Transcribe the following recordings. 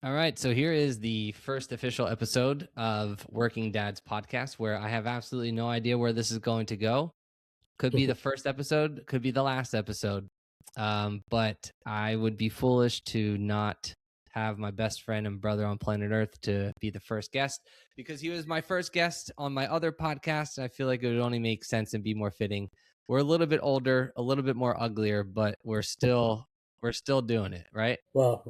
All right, so here is the first official episode of Working Dad's podcast, where I have absolutely no idea where this is going to go. Could be the first episode, could be the last episode, but I would be foolish to not have my best friend and brother on planet Earth to be the first guest, because he was my first guest on my other podcast, and I feel like it would only make sense and be more fitting. We're a little bit older, a little bit more uglier, but we're still doing it, right? Well,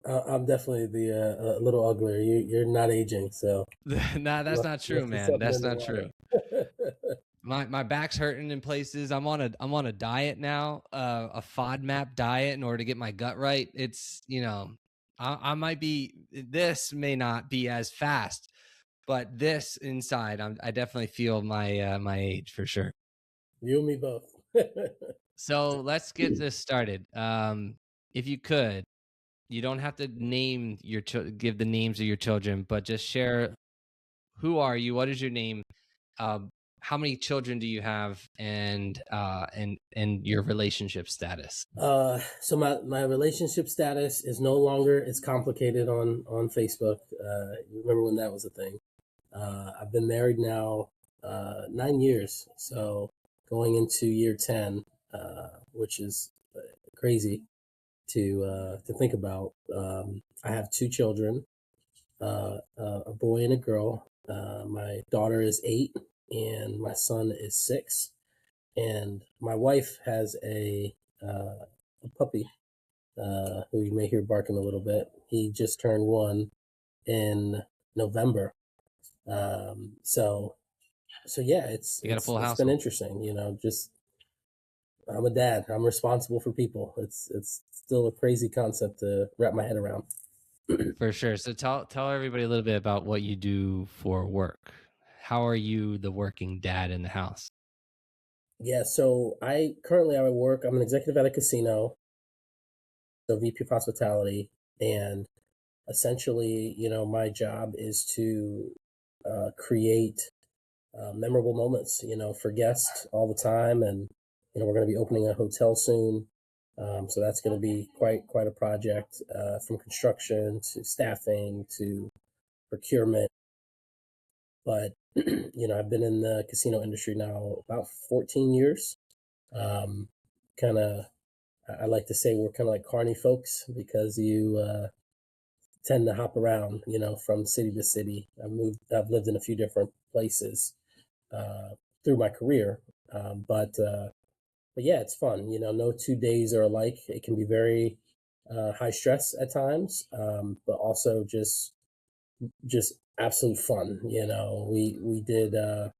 I'm definitely the a little uglier. You're not aging, so Nah, that's not true, must be man. something That's in the not true. water. My back's hurting in places. I'm on a diet now, a FODMAP diet in order to get my gut right. It's I might be, this may not be as fast, but this inside, I definitely feel my age for sure. You and me both. So let's get this started. If you could, you don't have to name give the names of your children, but just share, who are you, what is your name, um, how many children do you have, and your relationship status? So my relationship status is no longer as complicated on Facebook. You remember when that was a thing? I've been married now 9 years, so going into year 10, which is crazy to think about. I have two children, a boy and a girl. My daughter is 8, and my son is 6. And my wife has a puppy who you may hear barking a little bit. He just turned 1 in November. So yeah, You got a full it's been household. interesting. Just I'm a dad. I'm responsible for people. It's still a crazy concept to wrap my head around. For sure. So tell everybody a little bit about what you do for work. How are you the working dad in the house? Yeah, so I work. I'm an executive at a casino, so VP of hospitality, and essentially, my job is to create memorable moments, for guests all the time. And we're going to be opening a hotel soon, so that's going to be quite a project, from construction to staffing to procurement. But I've been in the casino industry now about 14 years. Kind of, I like to say we're kind of like carny folks because you tend to hop around, from city to city. I've lived in a few different places uh, through my career, but yeah, it's fun. No 2 days are alike. It can be very high stress at times, but also just absolute fun. We did a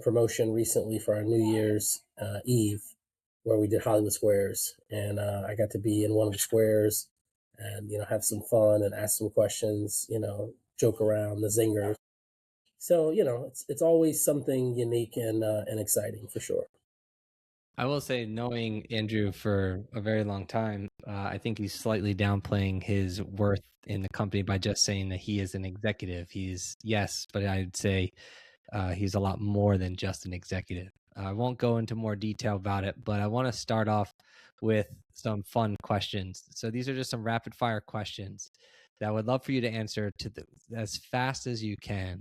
promotion recently for our New Year's Eve, where we did Hollywood Squares, and I got to be in one of the squares and have some fun and ask some questions. Joke around the zingers. So it's always something unique and exciting for sure. I will say, knowing Andrew for a very long time, I think he's slightly downplaying his worth in the company by just saying that he is an executive. He's, yes, but I'd say he's a lot more than just an executive. I won't go into more detail about it, but I want to start off with some fun questions. So these are just some rapid fire questions that I would love for you to answer as fast as you can.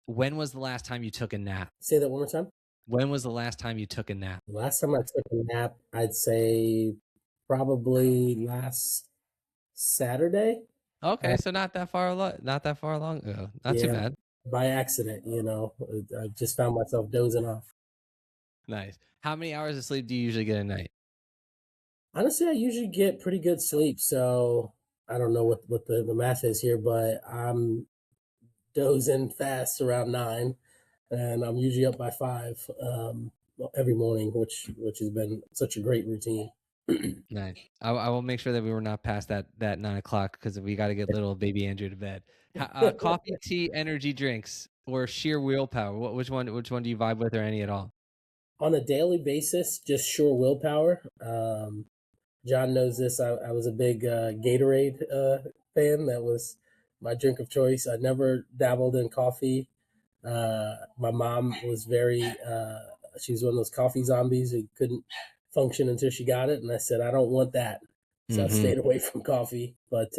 When was the last time you took a nap? Say that one more time. When was the last time you took a nap? The last time I took a nap, I'd say probably last Saturday. Okay, Uh, so not that far along ago. Not too yeah, bad. by accident. I just found myself dozing off. Nice. How many hours of sleep do you usually get a night? Honestly, I usually get pretty good sleep, so I don't know what the math is here, but I'm dozing fast around 9, and I'm usually up by 5 every morning, which has been such a great routine. Nice. I will make sure that we were not past that 9 o'clock, because we got to get little baby Andrew to bed. Coffee, tea, energy drinks, or sheer willpower. Which one do you vibe with, or any at all? On a daily basis, just sure willpower. John knows this. I was a big Gatorade fan. That was my drink of choice. I never dabbled in coffee. My mom was she was one of those coffee zombies who couldn't function until she got it. And I said, I don't want that. So I've Mm-hmm. stayed away from coffee. But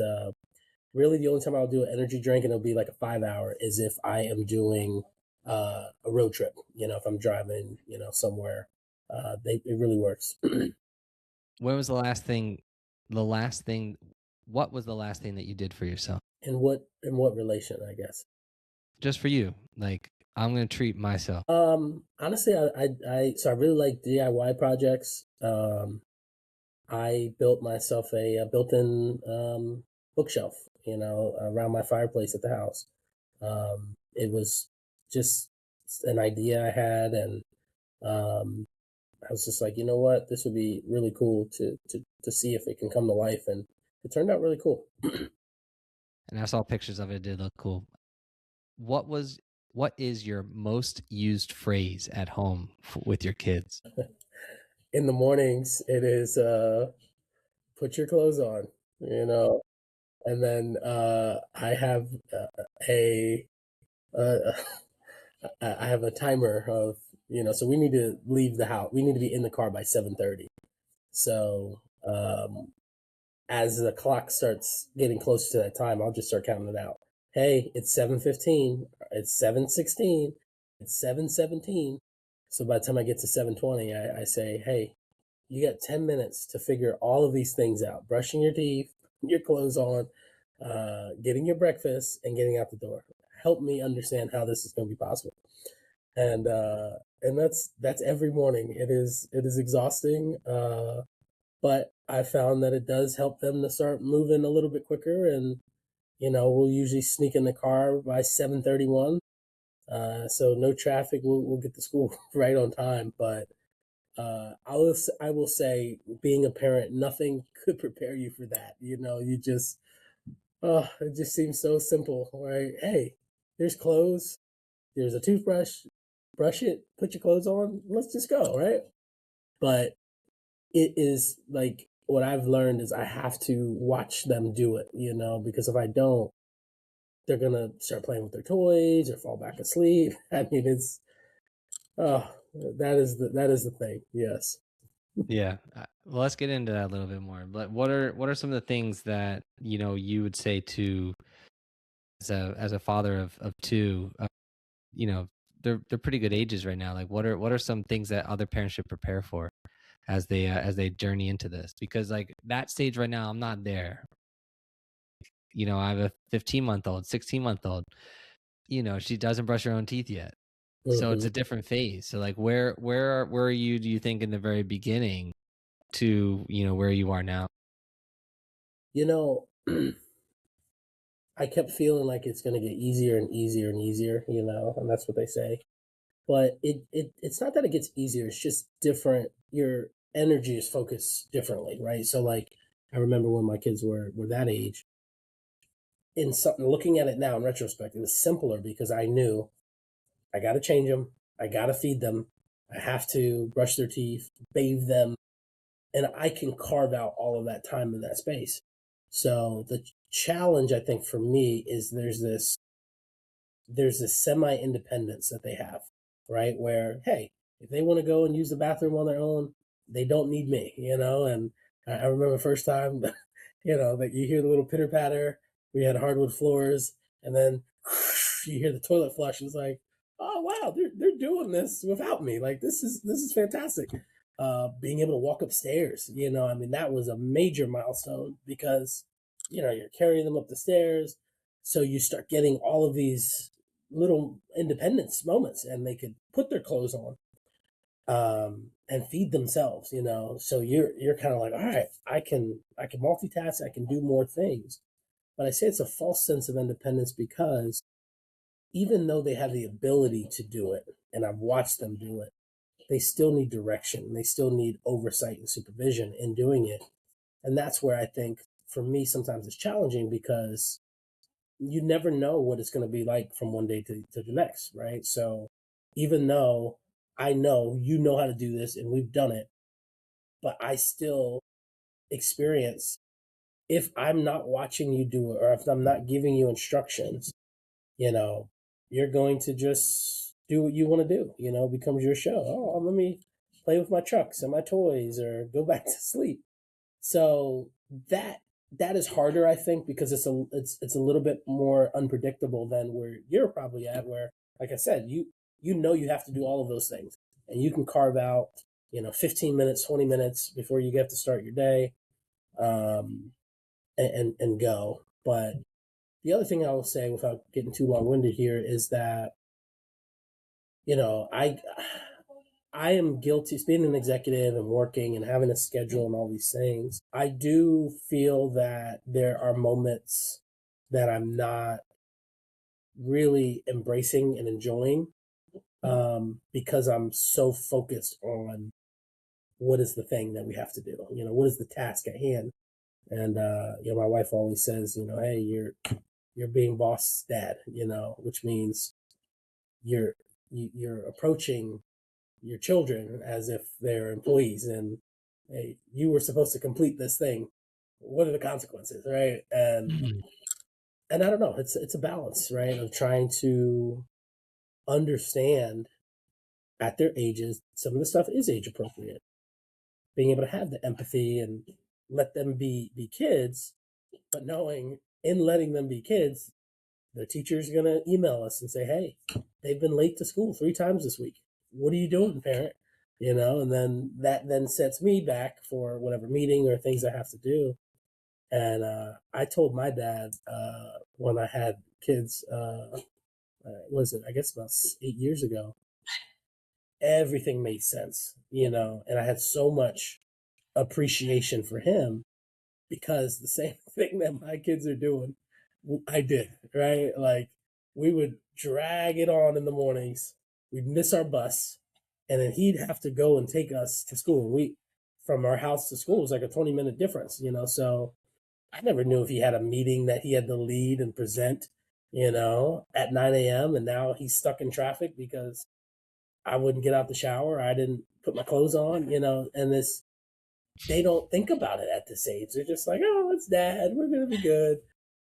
really, the only time I'll do an energy drink, and it'll be like a 5 hour, is if I am doing a road trip. If I'm driving, somewhere, it really works. When was the last thing? The last thing. What was the last thing that you did for yourself? In what relation, I guess. Just for you. Like, I'm gonna treat myself. Honestly, I really like DIY projects. I built myself a built-in bookshelf, around my fireplace at the house. It was just an idea I had, and um, I was just like, you know what, this would be really cool to see if it can come to life, and it turned out really cool. And I saw pictures of it. It did look cool. What was? What is your most used phrase at home with your kids? In the mornings, it is put your clothes on, you know, and then I have a uh, I have a timer of, so we need to leave the house. We need to be in the car by 7:30. So as the clock starts getting closer to that time, I'll just start counting it out. Hey, it's 7:15. It's 7:16. It's 7:17. So by the time I get to 7:20, I say, hey, you got 10 minutes to figure all of these things out: brushing your teeth, your clothes on, getting your breakfast, and getting out the door. Help me understand how this is going to be possible. And that's every morning. It is exhausting, but I found that it does help them to start moving a little bit quicker. And we'll usually sneak in the car by 7:31, so no traffic. We'll get to school right on time. But I will say, being a parent, nothing could prepare you for that. You just, it just seems so simple, right? Hey, there's clothes, there's a toothbrush, brush it, put your clothes on, let's just go, right? But it is like, what I've learned is I have to watch them do it, because if I don't, they're gonna start playing with their toys or fall back asleep. I mean, oh, that is the thing. Yes. Yeah. Well, let's get into that a little bit more. But what are some of the things that you would say to as a father of two? You know, they're pretty good ages right now. Like, what are some things that other parents should prepare for as they journey into this? Because like that stage right now, I'm not there. I have a 15-month-old, 16-month-old. She doesn't brush her own teeth yet. So it's Hmm. a different phase. So like where are you, do you think, in the very beginning to, where you are now? You know, I kept feeling like it's going to get easier and easier and easier, and that's what they say. But it's not that it gets easier, it's just different. Your energy is focused differently, right? So like, I remember when my kids were that age, in something, looking at it now in retrospect, it was simpler because I knew I got to change them, I got to feed them, I have to brush their teeth, bathe them, and I can carve out all of that time in that space. So the challenge, I think, for me is there's this semi independence that they have, right? Where, hey, if they want to go and use the bathroom on their own, they don't need me, And I remember the first time, that you hear the little pitter patter. We had hardwood floors, and then you hear the toilet flush. It's like, oh wow, they're doing this without me. Like, this is fantastic. Being able to walk upstairs, I mean, that was a major milestone because you're carrying them up the stairs, so you start getting all of these little independence moments, and they could put their clothes on, and feed themselves, so you're kind of like, all right, I can multitask, I can do more things. But I say it's a false sense of independence because even though they have the ability to do it, and I've watched them do it, they still need direction, they still need oversight and supervision in doing it. And that's where I think, for me, sometimes it's challenging because you never know what it's going to be like from one day to the next, right? So even though I know you know how to do this and we've done it, but I still experience, if I'm not watching you do it, or if I'm not giving you instructions, you know, you're going to just do what you want to do, becomes your show. Oh, let me play with my trucks and my toys or go back to sleep. So that is harder, I think, because it's a little bit more unpredictable than where you're probably at, where, like I said, you have to do all of those things, and you can carve out 15 minutes, 20 minutes before you get to start your day, um, and go. But the other thing I will say, without getting too long winded here, is that you know I I am guilty being an executive and working and having a schedule and all these things. I do feel that there are moments that I'm not really embracing and enjoying, because I'm so focused on what is the thing that we have to do. What is the task at hand? And my wife always says, hey, you're being boss dad, which means you're you're approaching your children as if they're employees, and hey, you were supposed to complete this thing. What are the consequences, right? And I don't know, it's a balance, right, of trying to understand at their ages some of the stuff is age appropriate, being able to have the empathy and let them be kids, but knowing in letting them be kids, their teacher's gonna email us and say, hey, they've been late to school 3 times this week. What are you doing, parent? And then that then sets me back for whatever meeting or things I have to do. And I told my dad when I had kids, was it, I guess, about 8 years ago, everything made sense, and I had so much appreciation for him because the same thing that my kids are doing, I did, right? Like, we would drag it on in the mornings. We'd miss our bus, and then he'd have to go and take us to school. From our house to school was like a 20-minute difference, So I never knew if he had a meeting that he had to lead and present, at 9 a.m. And now he's stuck in traffic because I wouldn't get out the shower. I didn't put my clothes on, and they don't think about it at this age. They're just like, oh, it's dad. We're going to be good.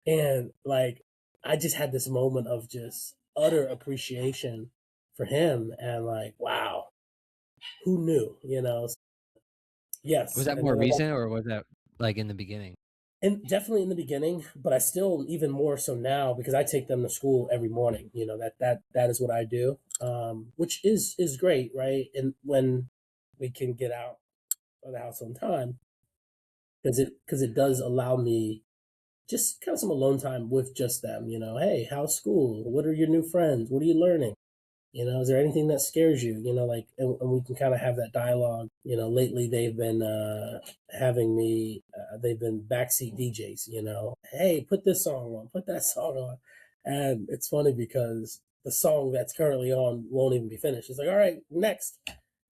And like, I just had this moment of just utter appreciation for him. And like, wow, who knew, Was Yes. that And more then recent or was that like in the beginning? and definitely in the beginning, but I still even more so now because I take them to school every morning. That is what I do, which is great, right? And when we can get out of the house on time, because it does allow me just kind of some alone time with just them. Hey, how's school? What are your new friends? What are you learning? Is there anything that scares you? Like, and we can kind of have that dialogue. Lately they've been having me, they've been backseat DJs, hey, put this song on, put that song on. And it's funny because the song that's currently on won't even be finished. It's like, all right, next.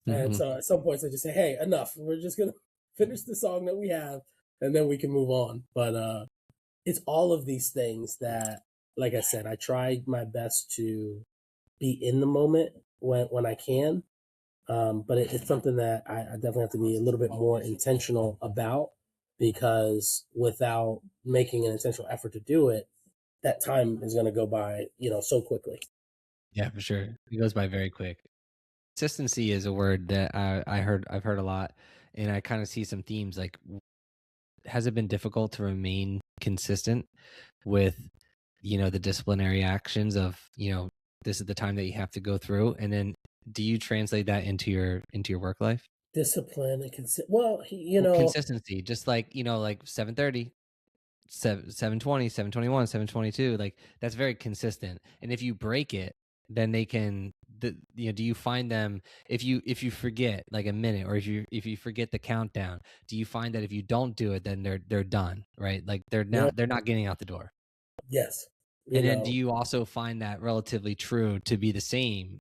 And Hmm. so at some points I just say, hey, enough. We're just going to finish the song that we have and then we can move on. But it's all of these things that, like I said, I tried my best to be in the moment when I can. But it's something that I definitely have to be a little bit more intentional about, because without making an intentional effort to do it, that time is going to go by, so quickly. Yeah, for sure. It goes by very quick. Consistency is a word that I've heard a lot, and I kind of see some themes. Like, has it been difficult to remain consistent with, the disciplinary actions of, this is the time that you have to go through, and then do you translate that into your work life? Discipline and well, Well, consistency, just like, like 7:30, 7:20, 7:21, 7:22, like that's very consistent. And if you break it, then they can do you find them, if you forget like a minute, or if you forget the countdown, do you find that if you don't do it, then they're done, right? Like no, they're not getting out the door. yes, you And then do know, you also find that relatively true to be the same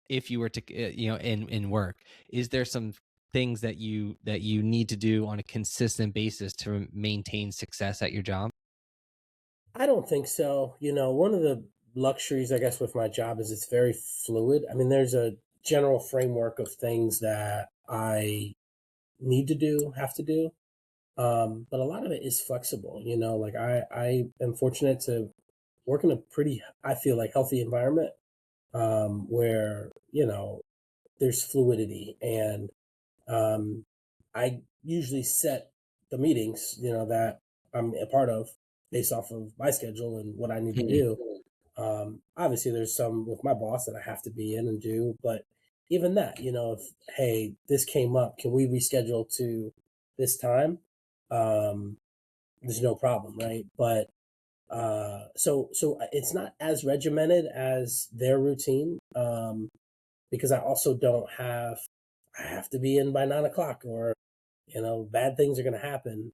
if you were to in work? Is there some things that you need to do on a consistent basis to maintain success at your job? I don't think so. One of the luxuries, I guess, with my job is it's very fluid. I mean, there's a general framework of things that I need to do, have to do. But a lot of it is flexible. Like, I am fortunate to work in a pretty, I feel like, healthy environment, where, there's fluidity. And I usually set the meetings, that I'm a part of based off of my schedule and what I need to do. Obviously, there's some with my boss that I have to be in and do, but even that, if hey, this came up, can we reschedule to this time? Um, there's no problem, right? But so it's not as regimented as their routine, because I also don't have I have to be in by 9 o'clock, or bad things are going to happen.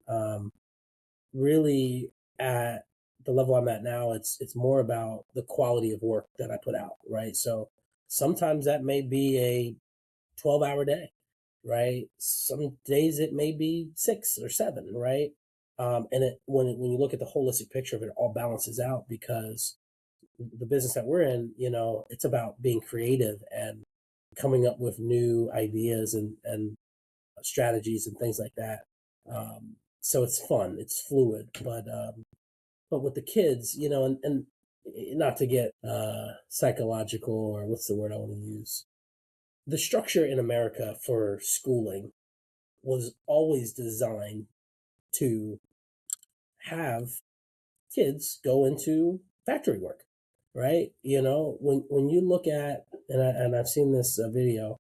Really, at the level I'm at now, it's more about the quality of work that I put out, right? So sometimes that may be a 12-hour day, right? Some days it may be 6 or 7, right? And when you look at the holistic picture of it, it all balances out, because the business that we're in, it's about being creative and coming up with new ideas and strategies and things like that. So it's fun, it's fluid, but with the kids, and not to get psychological, or what's the word I want to use, the structure in America for schooling was always designed to have kids go into factory work, right? When you look at, and I've seen this video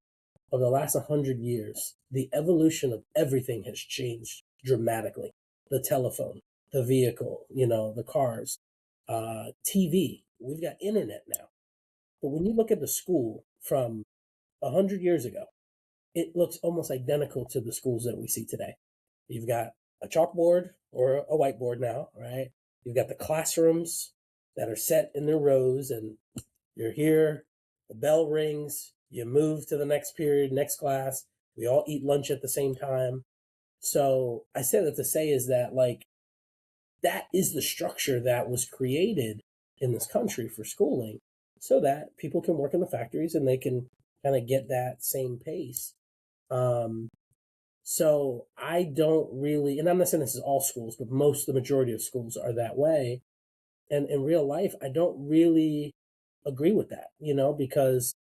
of the last 100 years, the evolution of everything has changed dramatically. The telephone, the vehicle, the cars, TV. We've got internet now. But when you look at the school from 100 years ago, it looks almost identical to the schools that we see today. You've got a chalkboard or a whiteboard now, right? You've got the classrooms that are set in their rows, and you're here, the bell rings, you move to the next period, next class. We all eat lunch at the same time. So I said that to say is that, like, that is the structure that was created in this country for schooling, so that people can work in the factories and they can kind of get that same pace. Um, so I don't really, and I'm not saying this is all schools, but the majority of schools are that way. And in real life, I don't really agree with that, because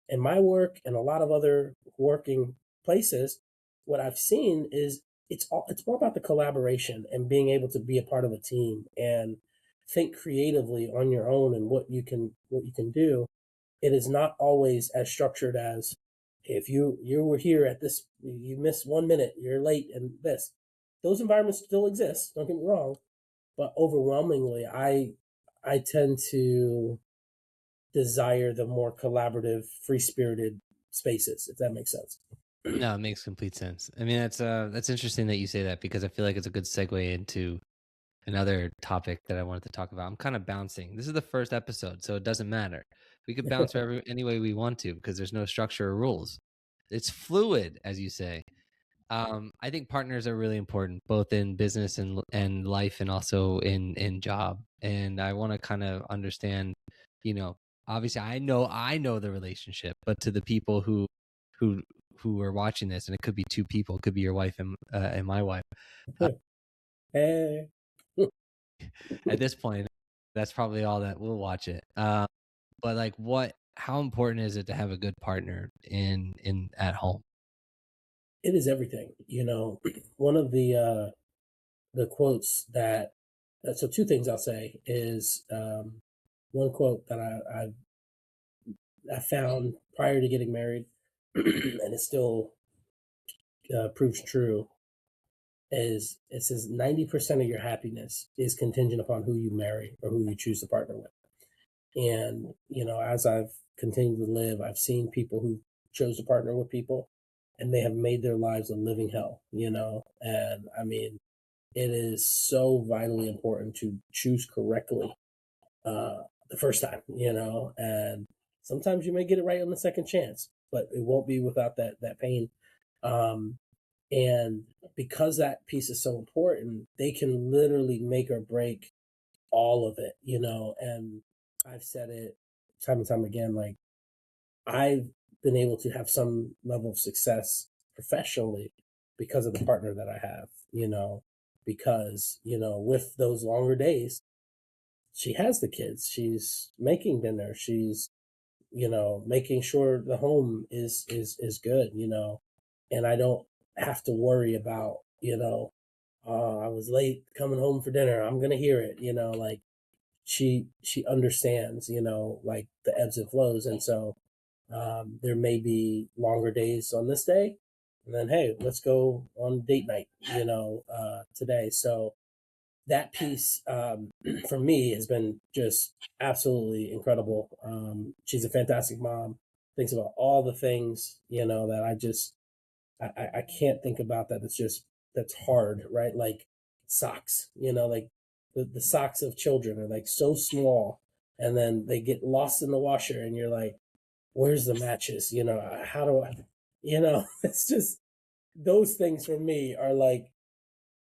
in my work and a lot of other working places, what I've seen is it's more about the collaboration and being able to be a part of a team and think creatively on your own and what you can do. It is not always as structured as, if you were here at this, you missed 1 minute, you're late, and this. Those environments still exist, don't get me wrong, but overwhelmingly, I tend to desire the more collaborative, free spirited spaces, if that makes sense. No, it makes complete sense. I mean, that's interesting that you say that, because I feel like it's a good segue into another topic that I wanted to talk about. I'm kind of bouncing. This is the first episode, so it doesn't matter. We could bounce wherever any way we want to, because there's no structure or rules. It's fluid, as you say. I think partners are really important, both in business and life, and also in job. And I want to kind of understand, you know, obviously I know the relationship, but to the people who who are watching this, and it could be two people, it could be your wife and my wife. Uh, Hey. at this point, that's probably all that will watch it. But like, how important is it to have a good partner in at home? It is everything. One of the quotes so two things I'll say is, one quote that I found prior to getting married, and it still proves true, is it says 90% of your happiness is contingent upon who you marry or who you choose to partner with. And, as I've continued to live, I've seen people who chose to partner with people, and they have made their lives a living hell, and I mean, it is so vitally important to choose correctly the first time, and sometimes you may get it right on the second chance, but it won't be without that pain. Um, and because that piece is so important, they can literally make or break all of it, and I've said it time and time again, like, I've been able to have some level of success professionally because of the partner that I have, because, with those longer days, she has the kids, she's making dinner, she's, making sure the home is good, and I don't have to worry about, oh, I was late coming home for dinner. I'm gonna hear it, like she understands, like the ebbs and flows. And so there may be longer days on this day, and then hey, let's go on date night, today. So that piece for me has been just absolutely incredible. She's a fantastic mom. Thinks about all the things, that I can't think about that. That's hard, right? Like socks, like the socks of children are like so small, and then they get lost in the washer, and you're like, where's the matches? How do I, it's just those things for me are like,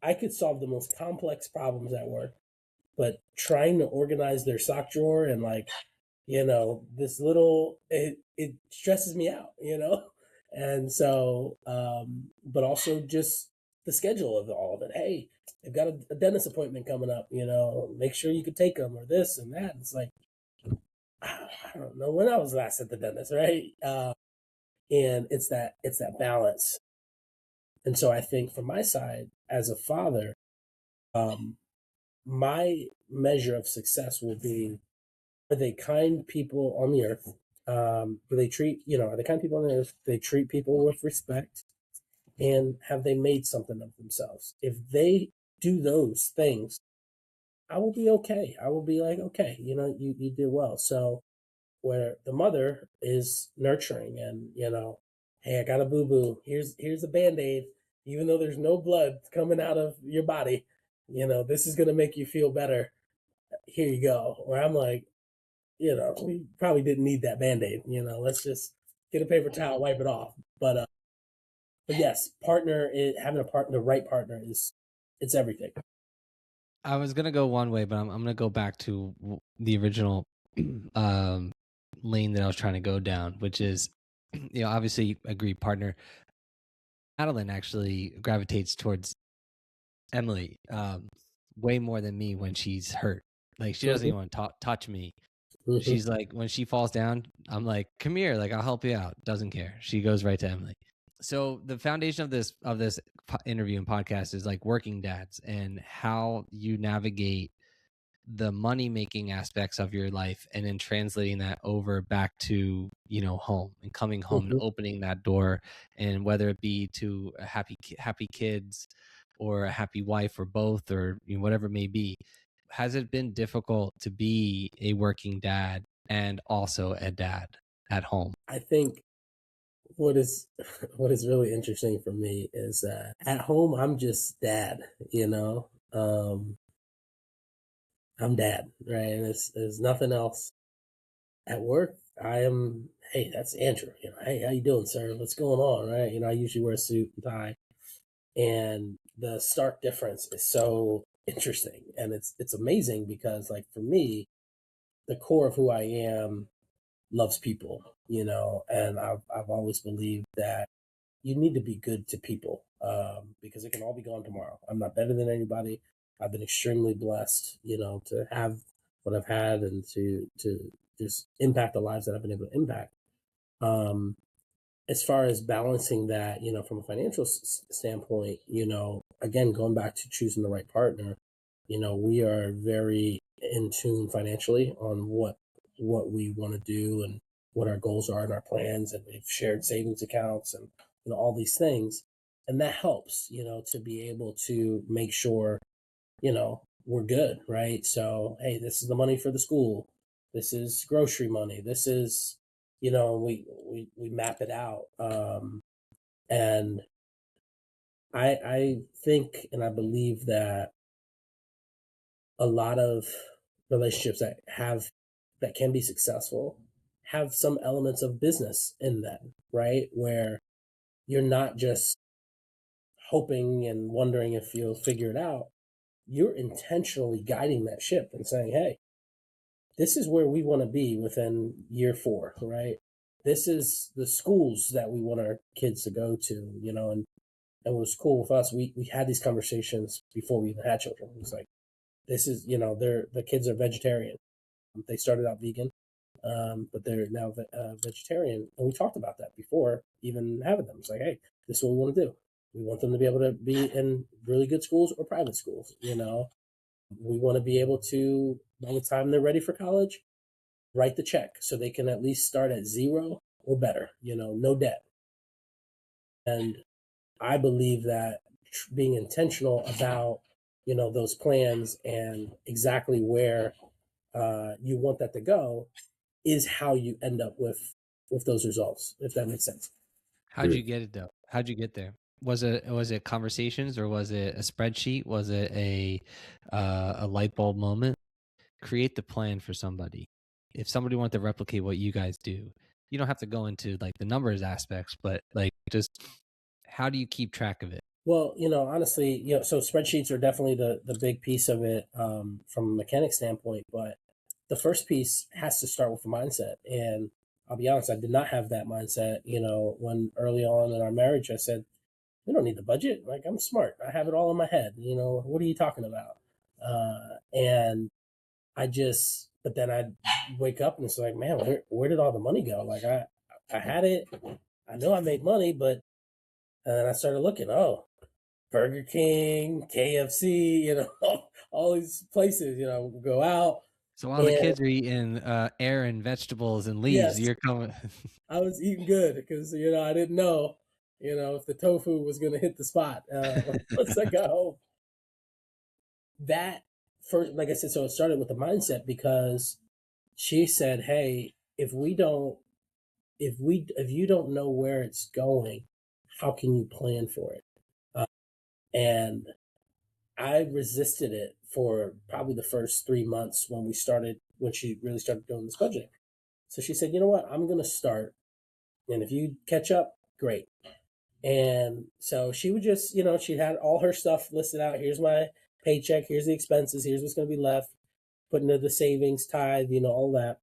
I could solve the most complex problems at work, but trying to organize their sock drawer and like, this little, it stresses me out, And so, but also just the schedule of all of it. Hey, they've got a dentist appointment coming up, make sure you could take them or this and that. It's like, I don't know when I was last at the dentist, right? And it's that balance. And so I think from my side as a father, um, my measure of success will be, are they kind people on the earth? Do they treat, are they kind people on the earth? They treat people with respect, and have they made something of themselves? If they do those things, I will be okay. I will be like, okay, you did well. So where the mother is nurturing and, hey, I got a boo boo. Here's a band-aid, even though there's no blood coming out of your body, this is gonna make you feel better. Here you go. Where I'm like, we probably didn't need that band-aid. Let's just get a paper towel, wipe it off. But yes, having the right partner it's everything. I was gonna go one way, but I'm gonna go back to the original um, lane that I was trying to go down, which is, obviously agree partner. Madeline actually gravitates towards Emily way more than me when she's hurt. Like she doesn't Mm-hmm, even want to touch me. mm-hmm, She's like, when she falls down, I'm like, come here, like I'll help you out. Doesn't care. She goes right to Emily. So the foundation of this interview and podcast is like working dads and how you navigate the money making aspects of your life and then translating that over back to home and coming home and mm-hmm. opening that door, and whether it be to a happy kids or a happy wife or both, or whatever it may be. Has it been difficult to be a working dad and also a dad at home? I think what is what is really interesting for me is that at home I'm just dad, I'm dad, right? And there's nothing else. At work, I am, hey, that's Andrew. Hey, how you doing, sir? What's going on, right? I usually wear a suit and tie, and the stark difference is so interesting, and it's amazing because, like, for me, the core of who I am loves people, and I've always believed that you need to be good to people, because it can all be gone tomorrow. I'm not better than anybody. I've been extremely blessed, to have what I've had and to just impact the lives that I've been able to impact. Um, as far as balancing that, from a financial standpoint, again, going back to choosing the right partner, we are very in tune financially on what we want to do and what our goals are and our plans, and we've shared savings accounts and all these things, and that helps, to be able to make sure we're good, right? So, hey, this is the money for the school. This is grocery money. This is, we map it out. And I think and I believe that a lot of relationships that can be successful have some elements of business in them, right? Where you're not just hoping and wondering if you'll figure it out. You're intentionally guiding that ship and saying, hey, this is where we want to be within year 4, right? This is the schools that we want our kids to go to, and what was cool with us, we had these conversations before we even had children. It was like, this is, the kids are vegetarian. They started out vegan, but they're now vegetarian. And we talked about that before even having them. It's like, hey, this is what we want to do. We want them to be able to be in really good schools or private schools. We want to be able to, by the time they're ready for college, write the check so they can at least start at zero or better, no debt. And I believe that being intentional about, those plans and exactly where you want that to go is how you end up with those results, if that makes sense. How'd you get it though? How'd you get there? Was it conversations, or was it a spreadsheet? Was it a light bulb moment? Create the plan for somebody. If somebody wanted to replicate what you guys do, you don't have to go into like the numbers aspects, but like just how do you keep track of it? Well, honestly, so spreadsheets are definitely the big piece of it, from a mechanic standpoint. But the first piece has to start with the mindset. And I'll be honest, I did not have that mindset. When early on in our marriage, I said, "We don't need the budget. Like, I'm smart. I have it all in my head. What are you talking about?" And but then I'd wake up and it's like, man, where did all the money go? Like, I had it. I know I made money, but and then I started looking. Oh, Burger King, KFC, all these places, go out. So while the And kids are eating air and vegetables and leaves, yes, you're coming. I was eating good because, I didn't know, if the tofu was going to hit the spot once I got home. That first, like I said, so it started with the mindset because she said, hey, if you don't know where it's going, how can you plan for it? Uh, and I resisted it for probably the first 3 months when she really started doing this budget. So she said, you know what, I'm going to start. And if you catch up, great. And so she would just, she had all her stuff listed out. Here's my paycheck. Here's the expenses. Here's what's going to be left. Put into the savings, tithe, all that.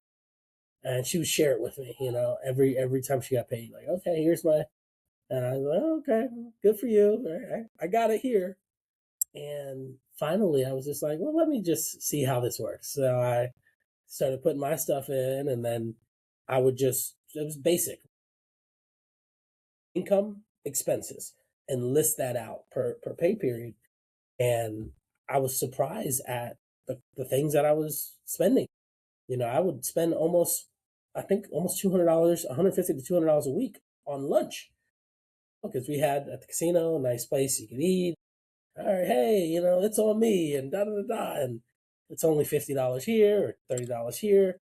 And she would share it with me, every time she got paid. Like, okay, here's my, and I was like, oh, okay, good for you. I got it here. And finally, I was just like, well, let me just see how this works. So I started putting my stuff in, and then it was basic income, expenses, and list that out per pay period. And I was surprised at the things that I was spending. I would spend I think almost $200, $150 to $200 a week on lunch because we had at the casino a nice place you could eat. All right, hey, it's on me and da da da da, and it's only $50 here or $30 here,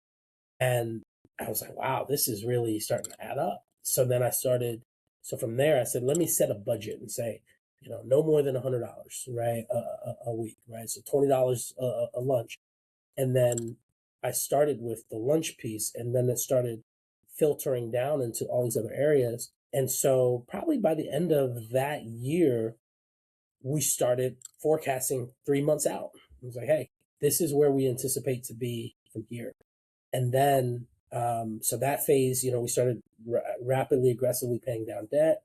and I was like, wow, this is really starting to add up. So then so from there I said, let me set a budget and say, no more than $100, right, a week, right, so $20 a lunch, and then I started with the lunch piece, and then it started filtering down into all these other areas, and so probably by the end of that year we started forecasting 3 months out. It was like, hey, this is where we anticipate to be from here. And then, so that phase, we started rapidly, aggressively paying down debt,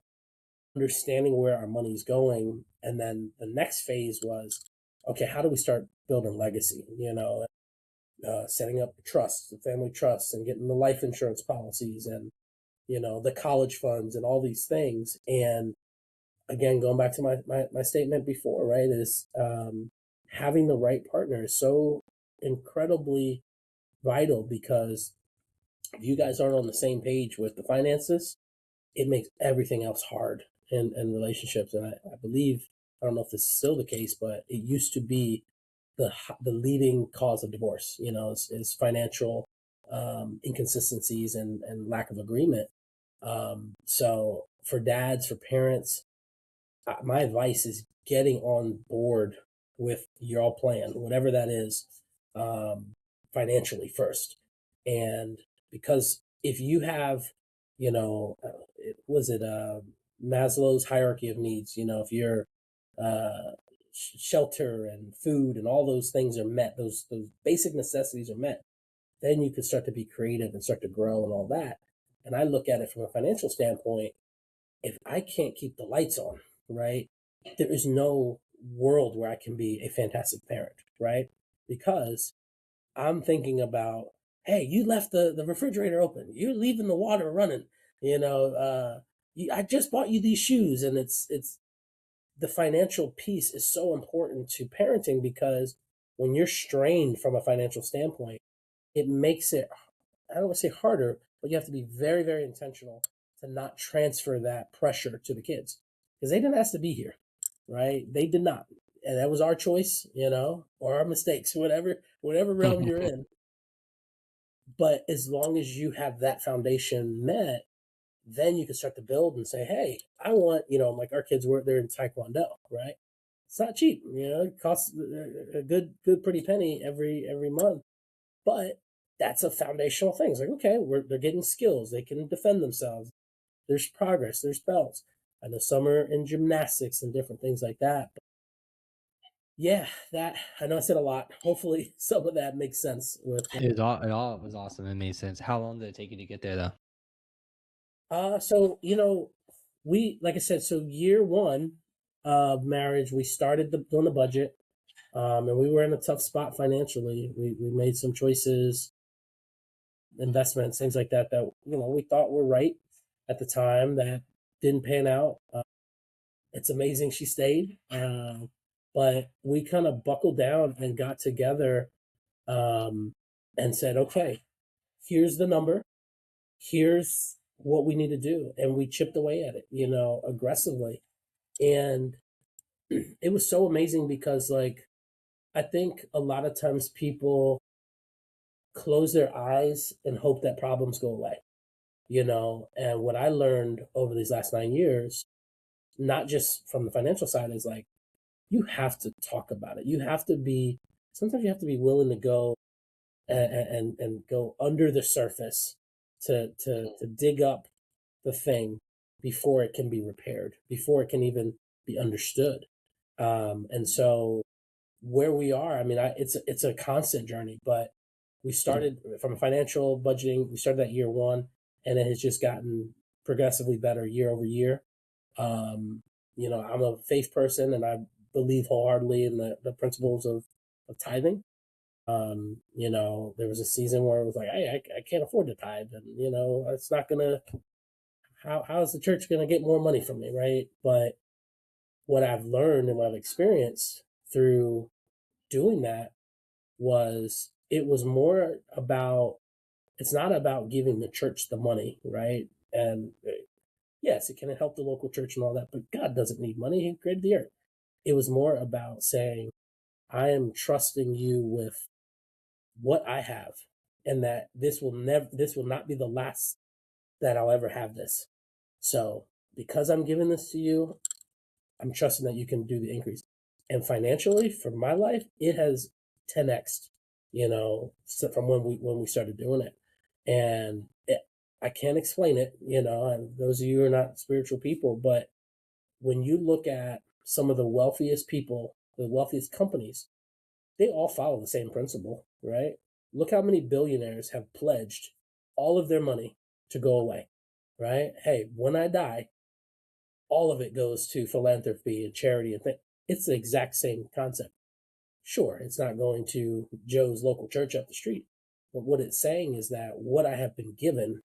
understanding where our money's going. And then the next phase was, okay, how do we start building legacy? Setting up trusts, the family trusts, and getting the life insurance policies and, the college funds and all these things. And again, going back to my statement before, right, is having the right partner is so incredibly vital because if you guys aren't on the same page with the finances, it makes everything else hard in relationships. And I believe, I don't know if this is still the case, but it used to be the leading cause of divorce, is financial inconsistencies and lack of agreement. So for dads, for parents, my advice is getting on board with your plan, whatever that is, um, financially first. And because if you have, was it Maslow's hierarchy of needs? If your uh, shelter and food and all those things are met, those basic necessities are met, then you can start to be creative and start to grow and all that. And I look at it from a financial standpoint. If I can't keep the lights on, right, there is no world where I can be a fantastic parent, right? Because I'm thinking about, hey, you left the refrigerator open. You're leaving the water running. I just bought you these shoes, and it's the financial piece is so important to parenting because when you're strained from a financial standpoint, it makes it, I don't want to say harder, but you have to be very, very intentional to not transfer that pressure to the kids because they didn't ask to be here, right? They did not. And that was our choice, or our mistakes, whatever realm you're in. But as long as you have that foundation met, then you can start to build and say, hey, I want, like our kids they're in Taekwondo, right? It's not cheap, it costs a good pretty penny every month. But that's a foundational thing. It's like, okay, they're getting skills. They can defend themselves. There's progress. There's belts. I know some are in gymnastics and different things like that. But yeah, that I know I said a lot. Hopefully, some of that makes sense with. It all was awesome. It made sense. How long did it take you to get there, though? So we like I said, so year one of marriage, we started doing the budget, and we were in a tough spot financially. We made some choices, investments, things like that we thought were right at the time that didn't pan out. It's amazing she stayed, but we kind of buckled down and got together, um, and said, okay, here's the number, here's what we need to do, and we chipped away at it, aggressively, and it was so amazing because like I think a lot of times people close their eyes and hope that problems go away. And what I learned over these last 9 years, not just from the financial side, is like you have to talk about it. You have to be sometimes you have to be willing to go and go under the surface to dig up the thing before it can be repaired, before it can even be understood. And so where we are, I mean, it's a constant journey, but we started from a financial budgeting. We started at year one, and it has just gotten progressively better year over year. Um, I'm a faith person, and I believe wholeheartedly in the principles of tithing. There was a season where it was like, hey, I can't afford to tithe, and it's not gonna. How is the church gonna get more money from me, right? But what I've learned and what I've experienced through doing that was it was more about it's not about giving the church the money, right? And yes, it can help the local church and all that, but God doesn't need money. He created the earth. It was more about saying, I am trusting you with what I have, and that this will not be the last that I'll ever have this. So because I'm giving this to you, I'm trusting that you can do the increase. And financially, for my life, it has 10x, from when we started doing it. And I can't explain it, and those of you who are not spiritual people, but when you look at some of the wealthiest people, the wealthiest companies, they all follow the same principle, right? Look how many billionaires have pledged all of their money to go away, right? Hey, when I die, all of it goes to philanthropy and charity and things. It's the exact same concept. Sure, it's not going to Joe's local church up the street, but what it's saying is that what I have been given,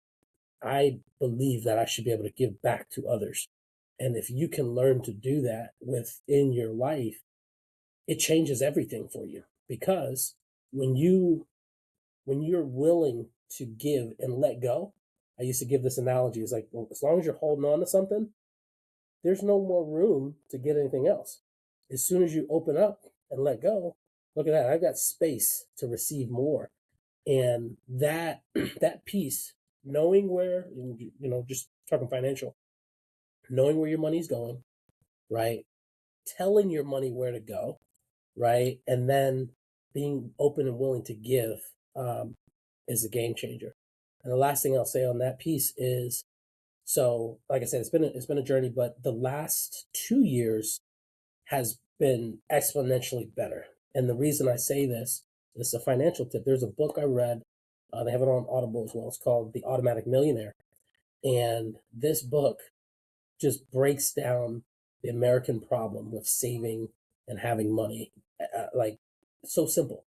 I believe that I should be able to give back to others. And if you can learn to do that within your life, it changes everything for you because when you're willing to give and let go, I used to give this analogy. It's like, well, as long as you're holding on to something, there's no more room to get anything else. As soon as you open up and let go, look at that. I've got space to receive more. And that that piece, knowing where, just talking financial, knowing where your money's going, right? Telling your money where to go, right? And then being open and willing to give, is a game changer. And the last thing I'll say on that piece is, so like I said, it's been a journey, but the last 2 years has been exponentially better. And the reason I say this is a financial tip. There's a book I read. They have it on Audible as well. It's called The Automatic Millionaire. And this book just breaks down the American problem with saving and having money. Like, so simple.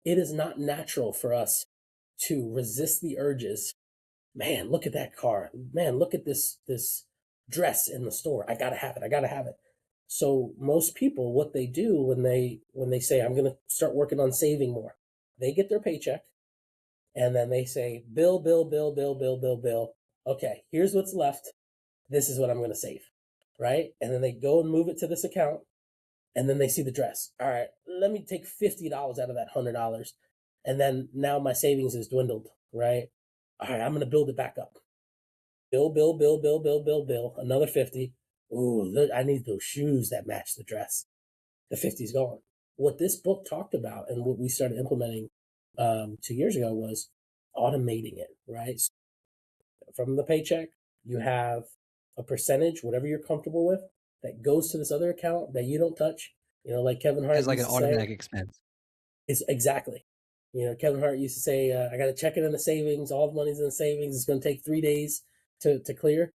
It is not natural for us to resist the urges. Man, look at that car. Man, look at this dress in the store. I gotta have it. I gotta have it. So most people, what they do when they say, I'm going to start working on saving more, they get their paycheck and then they say, bill, bill, bill, bill, bill, bill, bill. Okay, here's what's left. This is what I'm going to save, right? And then they go and move it to this account, and then they see the dress. All right, let me take $50 out of that $100, and then now my savings is dwindled, right? All right, I'm going to build it back up. Bill, bill, bill, bill, bill, bill, bill. Another 50. Ooh, look, I need those shoes that match the dress. The 50's gone. What this book talked about and what we started implementing 2 years ago was automating it, right? So from the paycheck, you have a percentage, whatever you're comfortable with, that goes to this other account that you don't touch. Like Kevin As Hart like an used to say, automatic expense. is exactly. Kevin Hart used to say, I got to check it in the savings. All the money's in the savings. It's going to take 3 days to clear.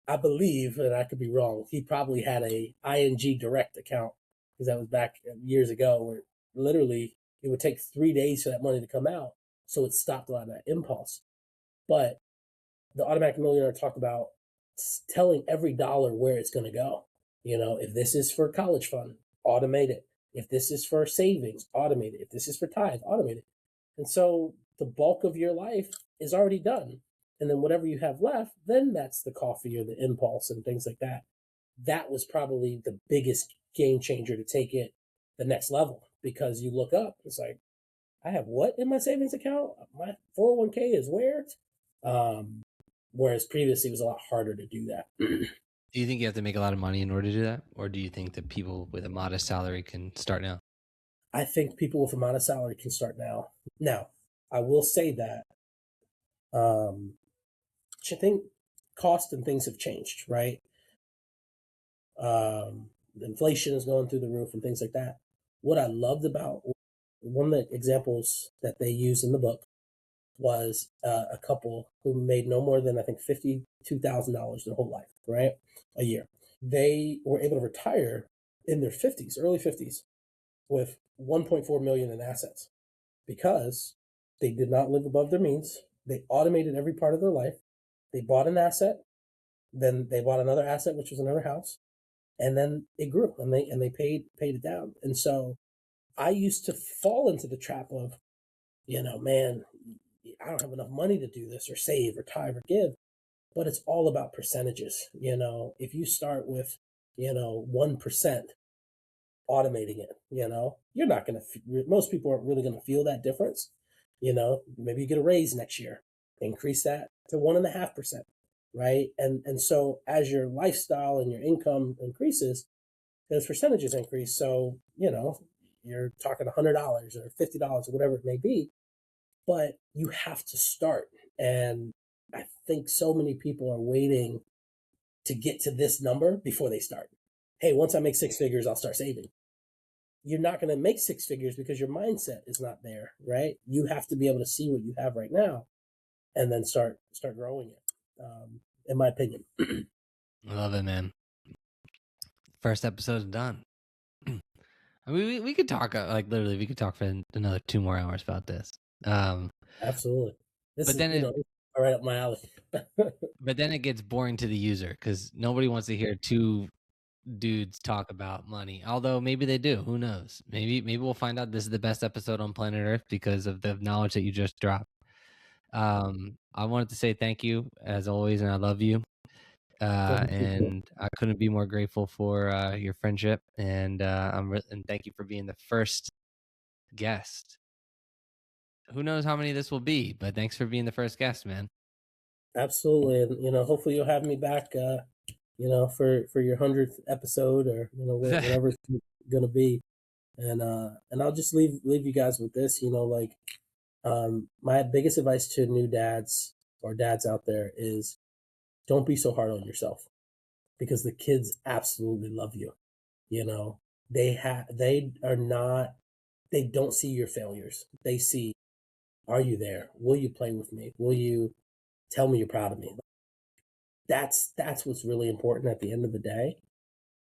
I believe, and I could be wrong, he probably had a ING direct account because that was back years ago where literally it would take 3 days for that money to come out. So it stopped a lot of that impulse. But the automatic millionaire talked about telling every dollar where it's going to go. If this is for college fund, automate it. If this is for savings, automate it. If this is for tithe, automate it. And so the bulk of your life is already done. And then whatever you have left, then that's the coffee or the impulse and things like that. That was probably the biggest game changer to take it the next level because you look up, it's like, I have what in my savings account? My 401k is where? Um, Whereas previously it was a lot harder to do that. Do you think you have to make a lot of money in order to do that? Or do you think that people with a modest salary can start now? I think people with a modest salary can start now. Now, I will say that I think cost and things have changed, right? Inflation is going through the roof and things like that. What I loved about one of the examples that they use in the book was a couple who made no more than I think $52,000 their whole life, right, a year. They were able to retire in their 50s, early 50s, with 1.4 million in assets because they did not live above their means. They automated every part of their life. They bought an asset, then they bought another asset, which was another house, and then it grew and they paid it down. And so I used to fall into the trap of, man, I don't have enough money to do this or save or tithe or give, but it's all about percentages. If you start with, 1% automating it, you're not going to, most people aren't really going to feel that difference. Maybe you get a raise next year, increase that to 1.5%. Right. And so as your lifestyle and your income increases, those percentages increase. So, you're talking $100 or $50 or whatever it may be, but you have to start. And I think so many people are waiting to get to this number before they start. Hey, once I make six figures, I'll start saving. You're not going to make six figures because your mindset is not there, right? You have to be able to see what you have right now and then start growing it. In my opinion. I love it, man. First episode's done. I mean, we could talk like literally we could talk for another 2 more hours about this. Absolutely. This But is, then it right up my alley. but then it gets boring to the user because nobody wants to hear two dudes talk about money. Although maybe they do. Who knows? Maybe we'll find out this is the best episode on planet Earth because of the knowledge that you just dropped. I wanted to say thank you as always, and I love you. And I couldn't be more grateful for your friendship, and and thank you for being the first guest. Who knows how many this will be, but thanks for being the first guest, man. Absolutely. And, hopefully you'll have me back, for your 100th episode or, whatever it's going to be. And I'll just leave you guys with this, my biggest advice to new dads or dads out there is don't be so hard on yourself because the kids absolutely love you. They are not, they don't see your failures. They see, are you there? Will you play with me? Will you tell me you're proud of me? That's what's really important at the end of the day.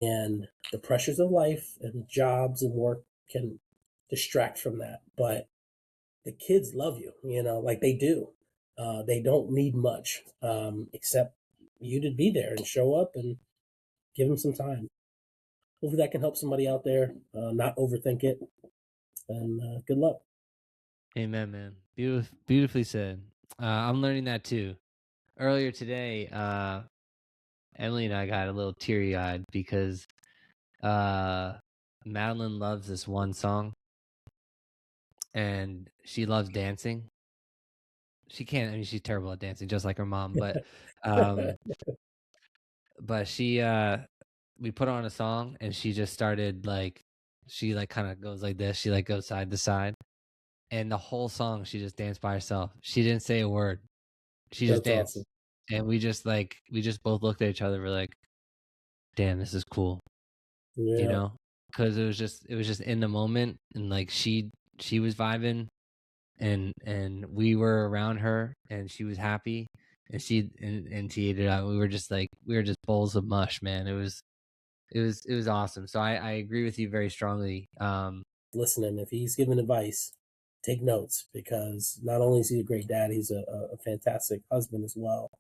And the pressures of life and jobs and work can distract from that. But the kids love you, like they do. They don't need much except you to be there and show up and give them some time. hopefully that can help somebody out there not overthink it. And good luck. Amen, man. Beautifully said. I'm learning that too. Earlier today, Emily and I got a little teary eyed because uh, Madeline loves this one song and she loves dancing. She can't. I mean, she's terrible at dancing, just like her mom. Um, but we put on a song and she just started like, she like kind of goes like this. She like goes side to side, and the whole song she just danced by herself. She didn't say a word. She just That's awesome. danced, and we just both looked at each other. We're like, damn, this is cool, you Yeah, know, because it was just in the moment, and like she was vibing, and we were around her, and she was happy, and she ate it out. We were just bowls of mush, man. It was awesome. So I agree with you very strongly. listening. If he's giving advice, take notes because not only is he a great dad, he's a fantastic husband as well.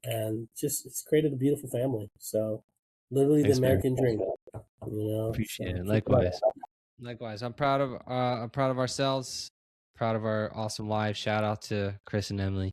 And just it's created a beautiful family. So literally the Thanks, man. American dream, Appreciate So it. keep it up. Likewise. Likewise. I'm proud of ourselves, proud of our awesome wives. Shout out to Chris and Emily.